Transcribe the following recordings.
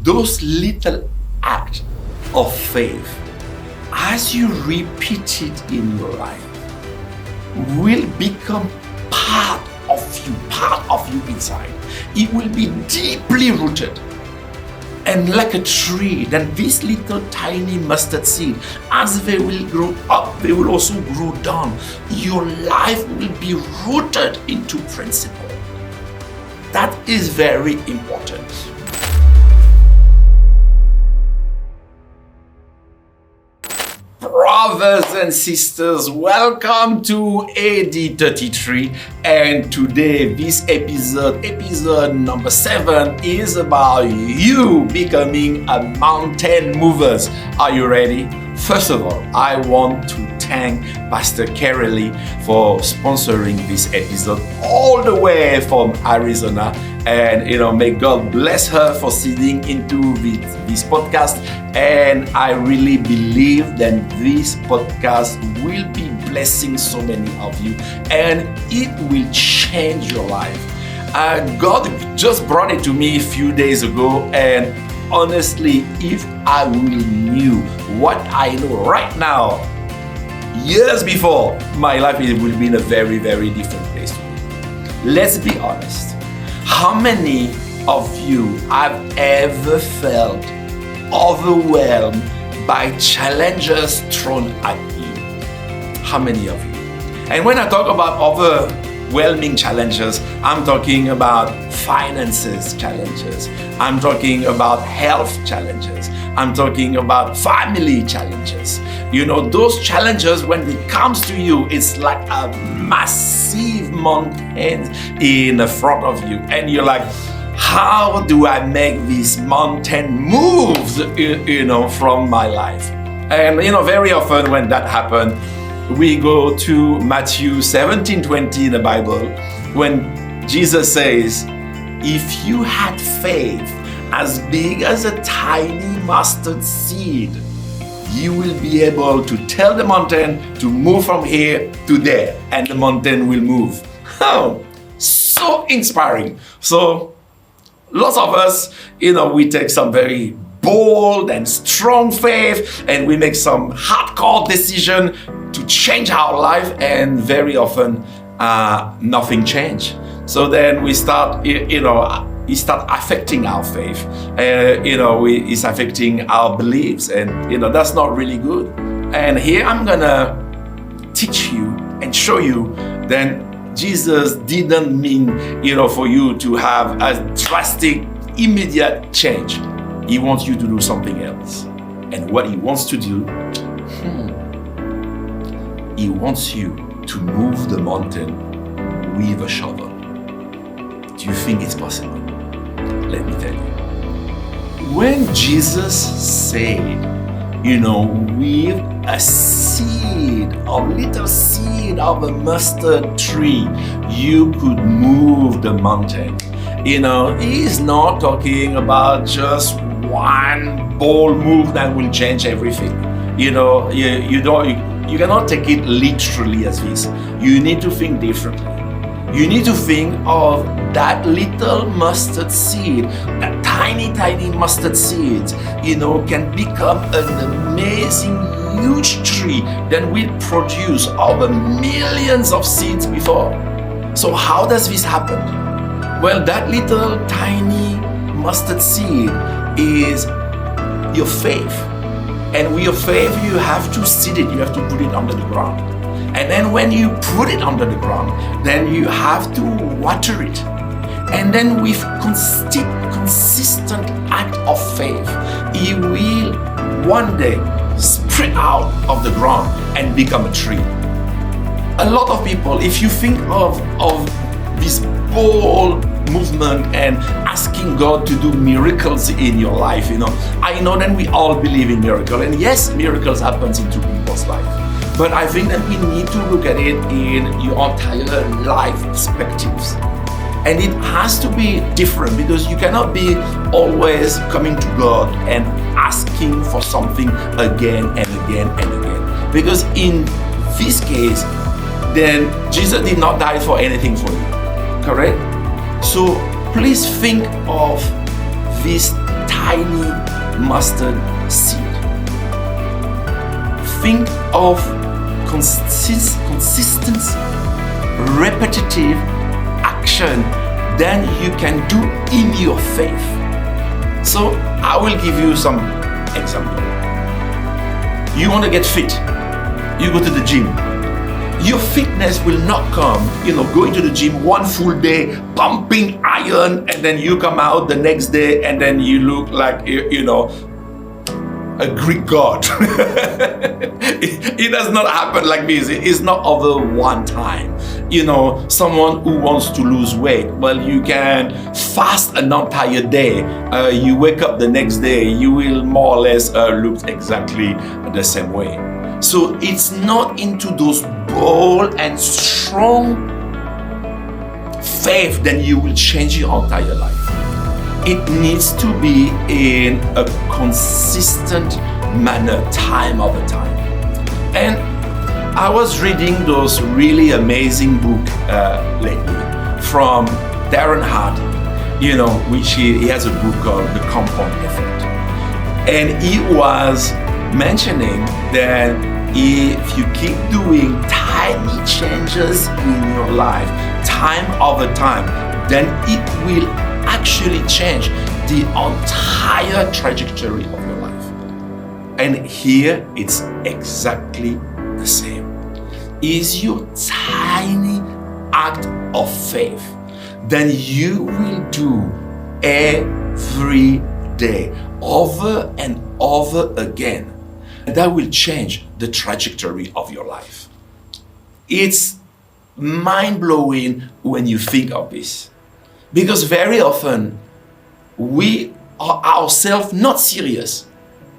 those little acts of faith, as you repeat it in your life, will become part of you inside. It will be deeply rooted. And like a tree, then this little tiny mustard seed, as they will grow up, they will also grow down. Your life will be rooted into principle. That is very important. Brothers and sisters, welcome to AD 33, and today this episode number 7, is about you becoming a mountain movers. Are you ready? First of all, I want to thank Pastor Kerely for sponsoring this episode all the way from Arizona, and may God bless her for sitting into this podcast. And I really believe that this podcast will be blessing so many of you, and it will change your life. God just brought it to me a few days ago, and honestly, if I really knew what I know right now, years before, my life would be in a very, very different place today. Let's be honest. How many of you have ever felt overwhelmed by challenges thrown at you? How many of you? And when I talk about overwhelming challenges, I'm talking about finances challenges, I'm talking about health challenges, I'm talking about family challenges. Those challenges, when it comes to you, it's like a massive mountain in front of you, and you're like, how do I make this mountain moves, from my life? And very often when that happens, we go to Matthew 17:20 in the Bible, when Jesus says, if you had faith as big as a tiny mustard seed, you will be able to tell the mountain to move from here to there, and the mountain will move. Oh, so inspiring. So lots of us, we take some very bold and strong faith, and we make some hardcore decision to change our life, and very often nothing change. So then we start, it start affecting our faith. It's affecting our beliefs, and that's not really good. And here I'm gonna teach you and show you that Jesus didn't mean, for you to have a drastic, immediate change. He wants you to do something else. And what he wants to do, he wants you to move the mountain with a shovel. Do you think it's possible? Let me tell you. When Jesus said, with a seed, a little seed of a mustard tree, you could move the mountain. He's not talking about just one bold move that will change everything. You cannot take it literally as this. You need to think differently. You need to think of that little mustard seed, that tiny mustard seed, can become an amazing, huge tree that will produce over millions of seeds before. So how does this happen? Well, that little tiny mustard seed is your faith. And with your faith, you have to seed it, you have to put it under the ground. And then when you put it under the ground, then you have to water it. And then with consistent act of faith, it will one day spread out of the ground and become a tree. A lot of people, if you think of this bold movement and asking God to do miracles in your life, I know that we all believe in miracles. And yes, miracles happen into people's life. But I think that we need to look at it in your entire life perspectives. And it has to be different, because you cannot be always coming to God and asking for something again and again and again. Because in this case, then Jesus did not die for anything for you, correct? So please think of this tiny mustard seed. Think of consistent, repetitive action that you can do in your faith. So I will give you some example. You want to get fit, you go to the gym. Your fitness will not come, going to the gym one full day, pumping iron, and then you come out the next day and then you look like, a Greek god. It does not happen like this. It's not over one time. Someone who wants to lose weight, well, you can fast an entire day. You wake up the next day, you will more or less look exactly the same way. So it's not into those bold and strong faith that you will change your entire life. It needs to be in a consistent manner, time over time. And I was reading those really amazing books lately from Darren, which he has a book called The Compound Effect. And he was mentioning that if you keep doing tiny changes in your life, time over time, then it will actually change the entire trajectory of your life. And here it's exactly the same. Is your tiny act of faith then you will do every day, over and over again. That will change the trajectory of your life. It's mind-blowing when you think of this. Because very often, we are ourselves not serious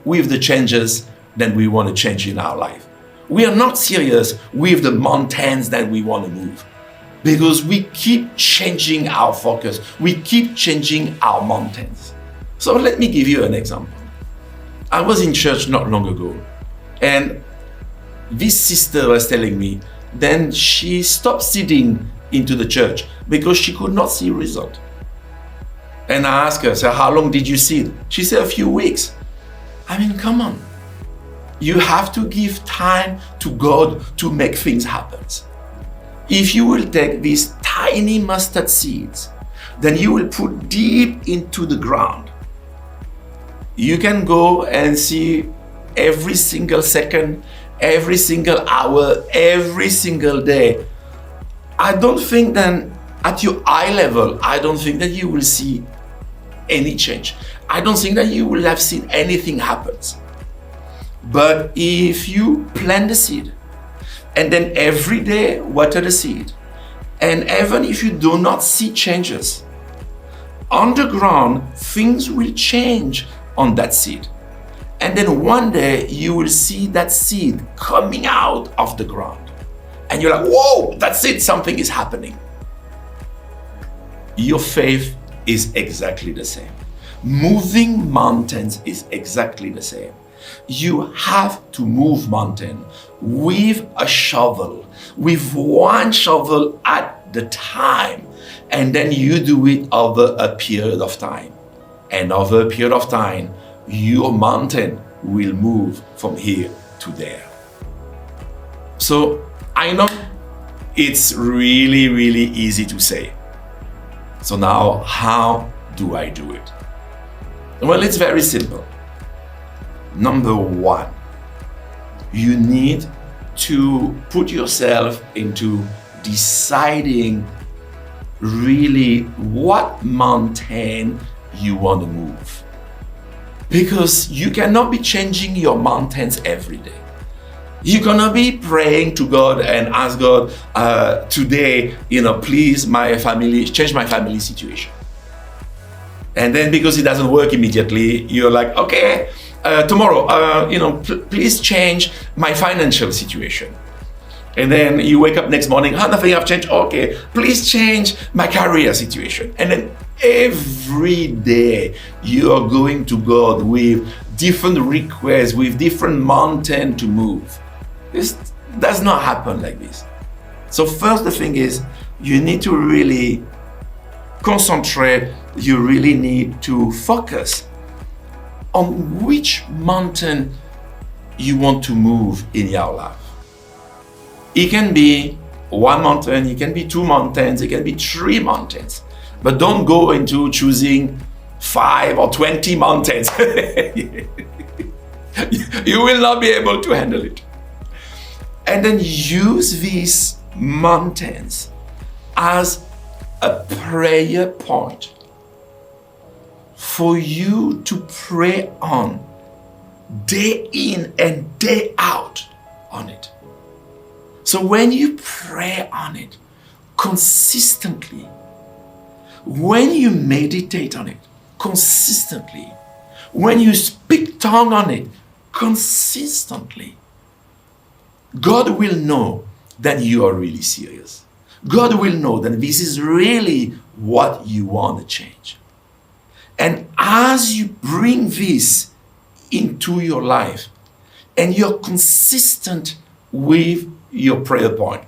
with the changes that we want to change in our life. We are not serious with the mountains that we want to move. Because we keep changing our focus. We keep changing our mountains. So let me give you an example. I was in church not long ago, and this sister was telling me, then she stopped sitting into the church because she could not see result. And I asked her, so how long did you sit? She said, a few weeks. I mean, come on. You have to give time to God to make things happen. If you will take these tiny mustard seeds, then you will put deep into the ground. You can go and see every single second, every single hour, every single day. I don't think that at your eye level, I don't think that you will see any change. I don't think that you will have seen anything happen. But if you plant the seed, and then every day water the seed, and even if you do not see changes, on the ground, things will change on that seed. And then one day you will see that seed coming out of the ground. And you're like, whoa, that's it, something is happening. Your faith is exactly the same. Moving mountains is exactly the same. You have to move mountain with a shovel, with one shovel at the time, and then you do it over a period of time. And over a period of time, your mountain will move from here to there. So I know it's really, really easy to say. So now, how do I do it? Well, it's very simple. Number one, you need to put yourself into deciding really what mountain you want to move. Because you cannot be changing your mountains every day. You're gonna be praying to God and ask God, today, please change my family situation. And then because it doesn't work immediately, you're like, okay, tomorrow, please change my financial situation. And then you wake up next morning, nothing have changed. Okay, please change my career situation. And then every day you are going to God with different requests, with different mountain to move. This does not happen like this. So first, the thing is, you need to really concentrate. You really need to focus on which mountain you want to move in your life. It can be one mountain, it can be two mountains, it can be three mountains. But don't go into choosing 5 or 20 mountains. You will not be able to handle it. And then use these mountains as a prayer point for you to pray on day in and day out on it. So when you pray on it consistently, when you meditate on it consistently, when you speak tongue on it consistently, God will know that you are really serious. God will know that this is really what you want to change. And as you bring this into your life and you're consistent with your prayer point,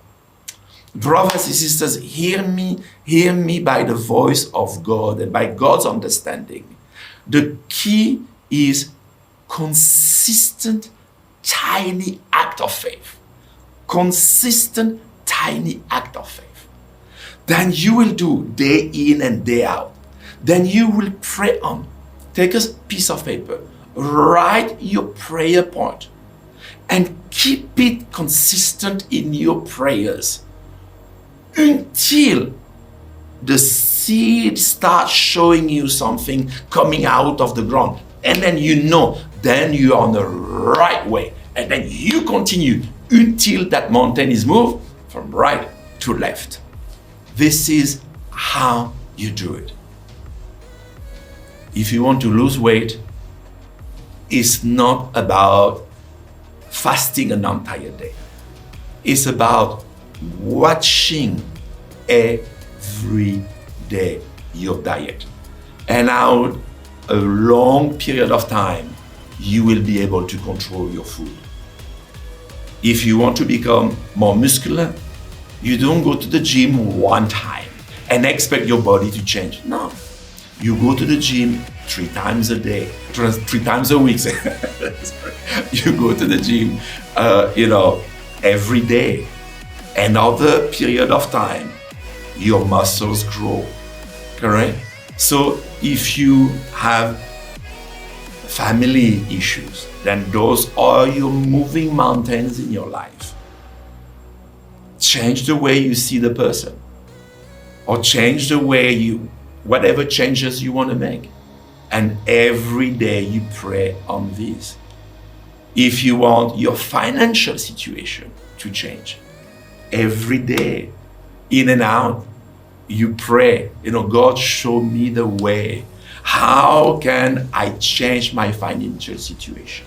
brothers and sisters, hear me by the voice of God and by God's understanding. The key is consistent, tiny act of faith. Consistent, tiny act of faith. Then you will do day in and day out. Then you will pray on. Take a piece of paper, write your prayer point, and keep it consistent in your prayers until the seed starts showing you something coming out of the ground. And then you know, then you're on the right way. And then you continue until that mountain is moved from right to left. This is how you do it. If you want to lose weight, it's not about fasting an entire day. It's about watching every day your diet. And out a long period of time, you will be able to control your food. If you want to become more muscular, you don't go to the gym one time and expect your body to change. No. You go to the gym 3 times a day, 3 times a week. You go to the gym, every day. Another period of time, your muscles grow, correct? So if you have family issues, then those are your moving mountains in your life. Change the way you see the person, or change the way whatever changes you want to make. And every day you pray on this. If you want your financial situation to change, every day, in and out, you pray, God, show me the way. How can I change my financial situation?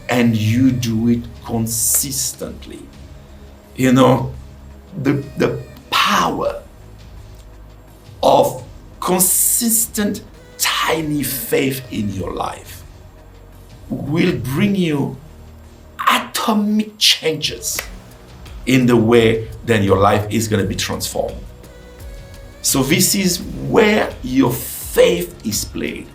And you do it consistently. The power of consistent, tiny faith in your life will bring you atomic changes in the way then your life is going to be transformed. So this is where your faith is played.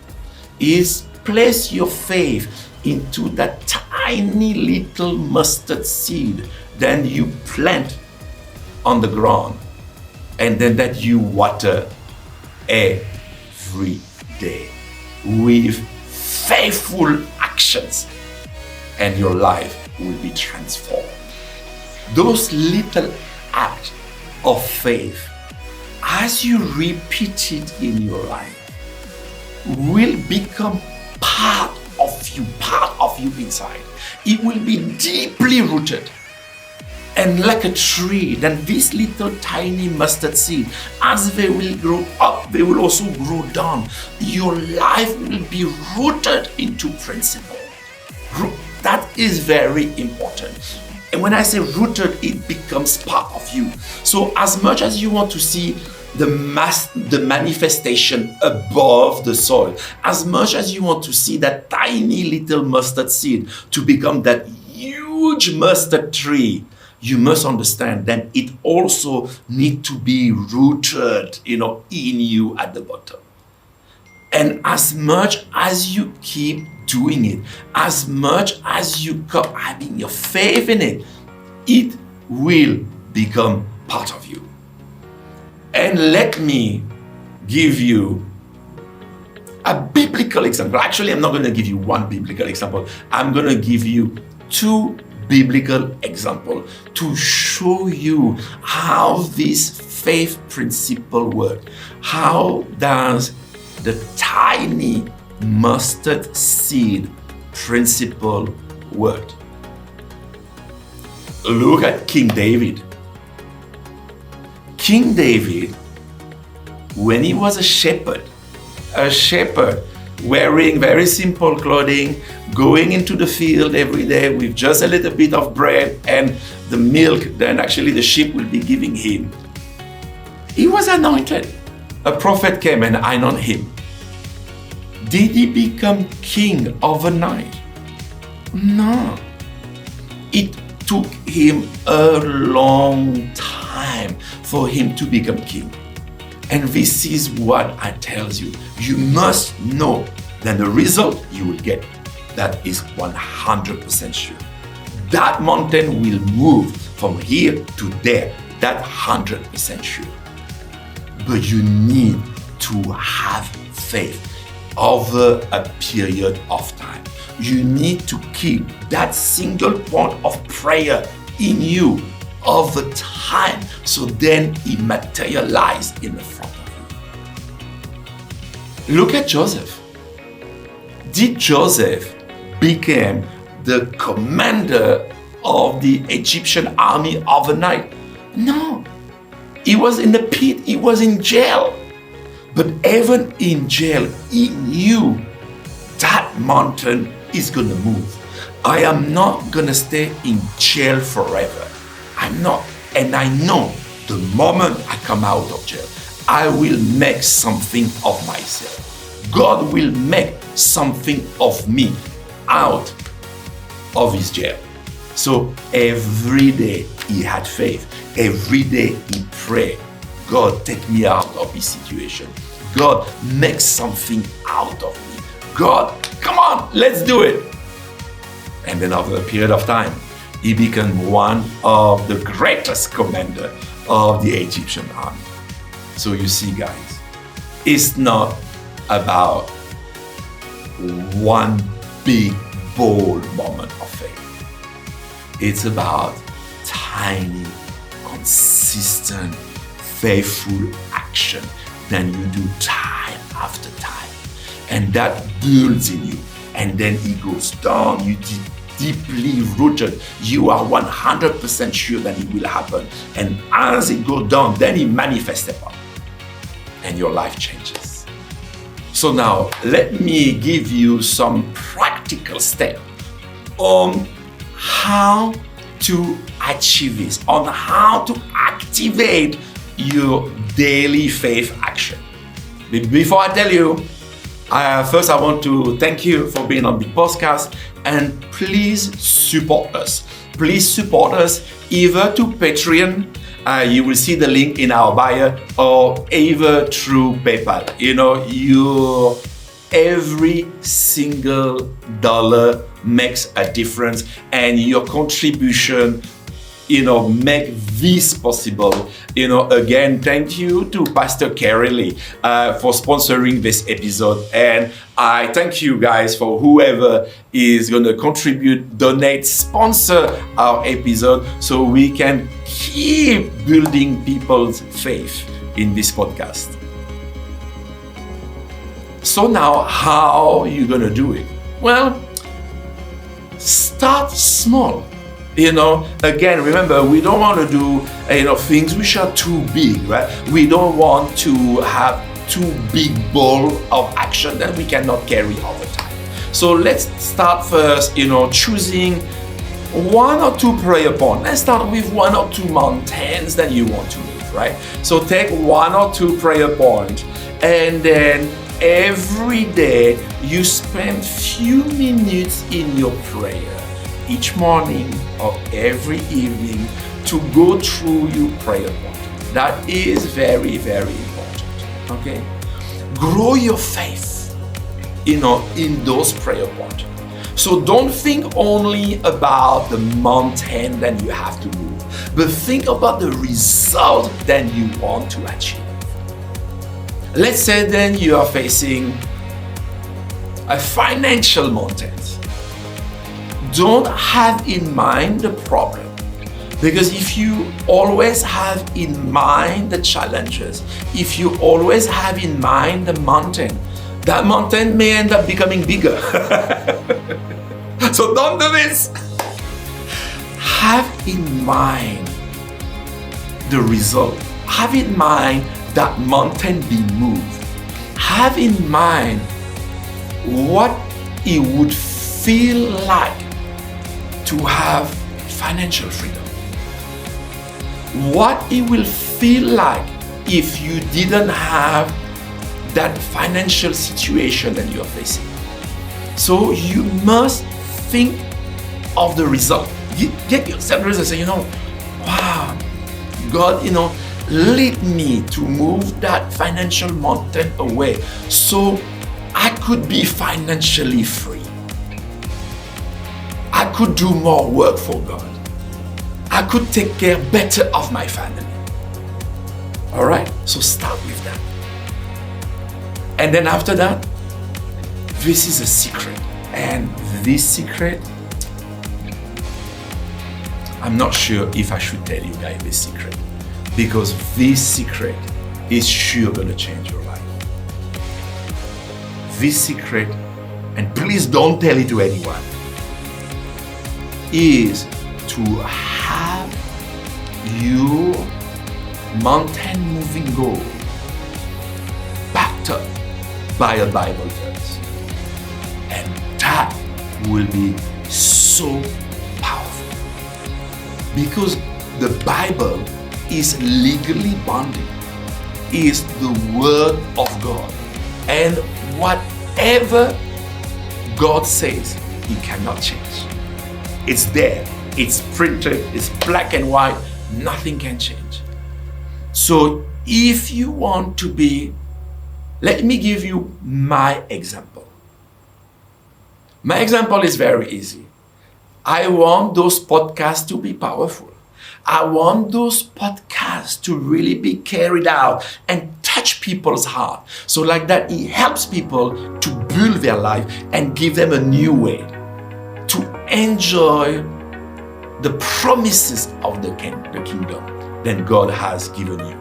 Is place your faith into that tiny little mustard seed, then you plant on the ground, and then that you water every day with faithful actions, and your life will be transformed. Those little acts of faith, as you repeat it in your life, will become part of you inside. It will be deeply rooted. And like a tree, then this little tiny mustard seed, as they will grow up, they will also grow down. Your life will be rooted into principle. That is very important. And when I say rooted, it becomes part of you. So as much as you want to see the manifestation above the soil, as much as you want to see that tiny little mustard seed to become that huge mustard tree, you must understand that it also needs to be rooted, in you at the bottom. And as much as you keep doing it, as much as you keep having your faith in it, it will become part of you. And let me give you a biblical example. Actually, I'm not going to give you one biblical example. I'm going to give you two biblical examples to show you how this faith principle works. How does the tiny mustard seed principle work? Look at King David. King David, when he was a shepherd wearing very simple clothing, going into the field every day with just a little bit of bread and the milk then actually the sheep will be giving him. He was anointed. A prophet came and anointed him. Did he become king overnight? No. It took him a long time for him to become king. And this is what I tell you. You must know that the result you will get, that is 100% sure. That mountain will move from here to there. That 100% sure. But you need to have faith over a period of time. You need to keep that single point of prayer in you over time, so then it materializes in the front of you. Look at Joseph. Did Joseph become the commander of the Egyptian army overnight? No. He was in the pit, he was in jail. But even in jail, he knew that mountain is gonna move. I am not gonna stay in jail forever. I'm not. And I know the moment I come out of jail, I will make something of myself. God will make something of me out of his jail. So every day he had faith. Every day he prayed, God, take me out of this situation. God, make something out of me. God, come on, let's do it. And then over a period of time, he became one of the greatest commander of the Egyptian army. So you see, guys, it's not about one big, bold moment of faith. It's about tiny, consistent, faithful action that you do time after time. And that builds in you. And then it goes down. You deeply rooted. You are 100% sure that it will happen. And as it goes down, then it manifests upon. And your life changes. So now, let me give you some practical steps on how to achieve this, on how to activate your daily faith action. Before I tell you, first I want to thank you for being on the podcast, and please support us. Please support us either to Patreon, you will see the link in our bio, or either through PayPal. Every single dollar makes a difference, and your contribution, make this possible. Again, thank you to Pastor Carey for sponsoring this episode. And I thank you guys for whoever is going to contribute, donate, sponsor our episode so we can keep building people's faith in this podcast. So now, how are you going to do it? Well, start small. Again, remember, we don't want to do, things which are too big, right? We don't want to have too big ball of action that we cannot carry all the time. So let's start first, choosing one or two prayer points. Let's start with one or two mountains that you want to move, right? So take one or two prayer points, and then every day you spend few minutes in your prayer, each morning or every evening, to go through your prayer point. That is very, very important, okay? Grow your faith. in those prayer points. So don't think only about the mountain that you have to move, but think about the result that you want to achieve. Let's say then you are facing a financial mountain. Don't have in mind the problem, because if you always have in mind the challenges, if you always have in mind the mountain, that mountain may end up becoming bigger. So don't do this. Have in mind the result. Have in mind that mountain be moved. Have in mind what it would feel like to have financial freedom. What it will feel like if you didn't have that financial situation that you're facing. So you must think of the result. Get yourself ready and say, wow, God, lead me to move that financial mountain away so I could be financially free. I could do more work for God. I could take care better of my family. All right, so start with that. And then after that, this is a secret. And this secret, I'm not sure if I should tell you guys this secret, because this secret is sure gonna change your life. This secret, and please don't tell it to anyone, is to have your mountain moving goal backed up by a Bible verse. And that will be so powerful, because the Bible is legally binding, is the word of God, and whatever God says, He cannot change. It's there, it's printed, it's black and white, nothing can change. So if you want to be, let me give you my example. My example is very easy. I want those podcasts to be powerful. I want those podcasts to really be carried out and touch people's heart. So like that, it helps people to build their life and give them a new way to enjoy the promises of the kingdom that God has given you.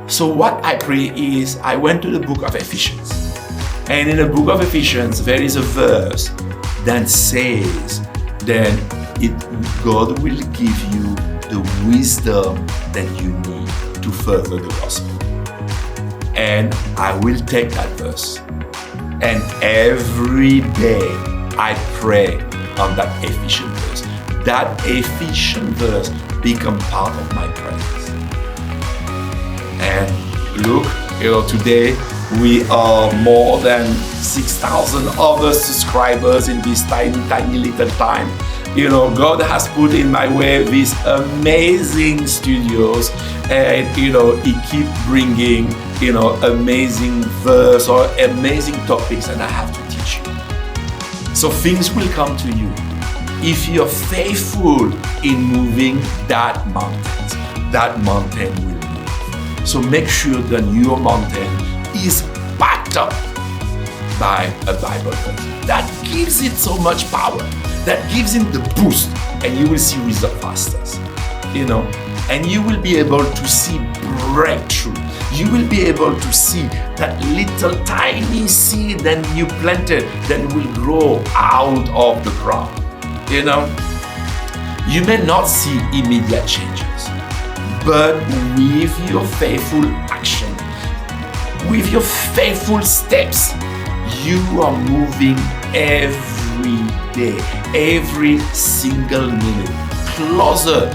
So what I pray is, I went to the book of Ephesians. And in the book of Ephesians, there is a verse that says, then God will give you the wisdom that you need to further the gospel. And I will take that verse, and every day I pray on that Ephesian verse. That Ephesian verse become part of my prayers. And look, today we are more than 6,000 other subscribers in this tiny little time. God has put in my way these amazing studios, and He keep bringing amazing verse or amazing topics, and I have to teach you. So things will come to you if you're faithful in moving that mountain will move. So make sure that your mountain is backed up by a Bible verse that gives it so much power, that gives it the boost, and you will see result faster. And you will be able to see breakthrough. You will be able to see that little tiny seed that you planted that will grow out of the ground. You may not see immediate changes, but with your faithful action, with your faithful steps, you are moving every day, every single minute, closer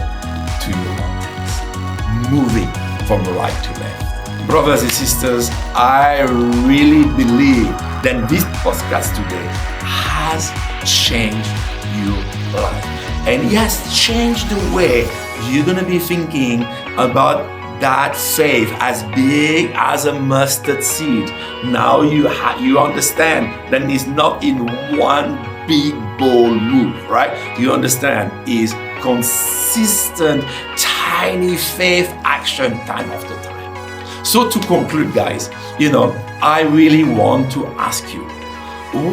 to your mountains, moving from right to left. Brothers and sisters, I really believe that this podcast today has changed your life. And it has changed the way you're going to be thinking about that faith as big as a mustard seed. Now you understand that it's not in one big bold move, right? You understand is consistent, tiny faith action time after time. So to conclude, guys, I really want to ask you,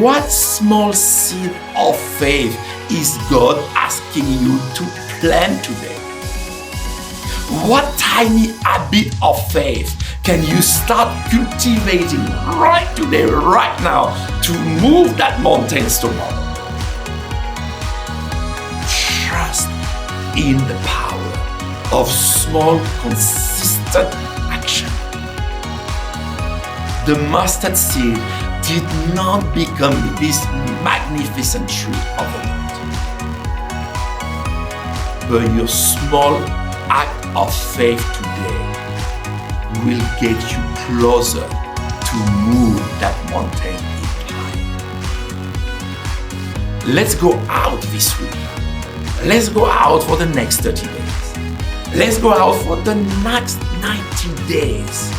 what small seed of faith is God asking you to plant today? What tiny habit of faith can you start cultivating right today, right now, to move that mountains tomorrow? Trust in the power of small, consistent action. The mustard seed did not become this magnificent tree overnight. But your small act of faith today will get you closer to move that mountain in time. Let's go out this week. Let's go out for the next 30 days. Let's go out for the next 90 days.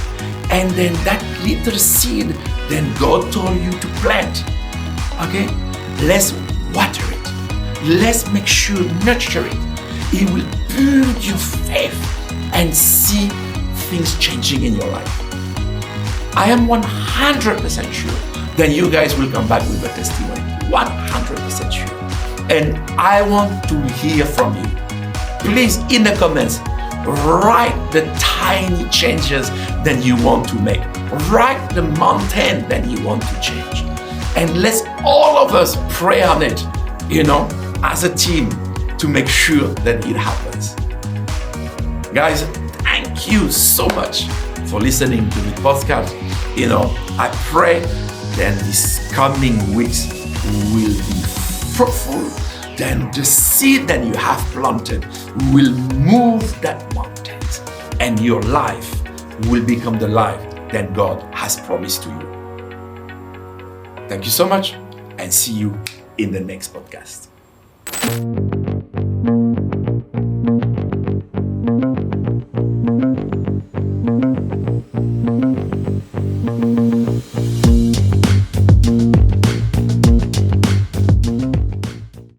And then that little seed, then God told you to plant. Okay? Let's water it. Let's make sure, nurture it. It will build your faith and see things changing in your life. I am 100% sure that you guys will come back with a testimony. 100% sure. And I want to hear from you. Please, in the comments, write the tiny changes that you want to make. Write the mountain that you want to change. And let's all of us pray on it, as a team to make sure that it happens. Guys, thank you so much for listening to the podcast. I pray that these coming weeks will be fruitful. Then the seed that you have planted will move that mountain, and your life will become the life that God has promised to you. Thank you so much, and see you in the next podcast.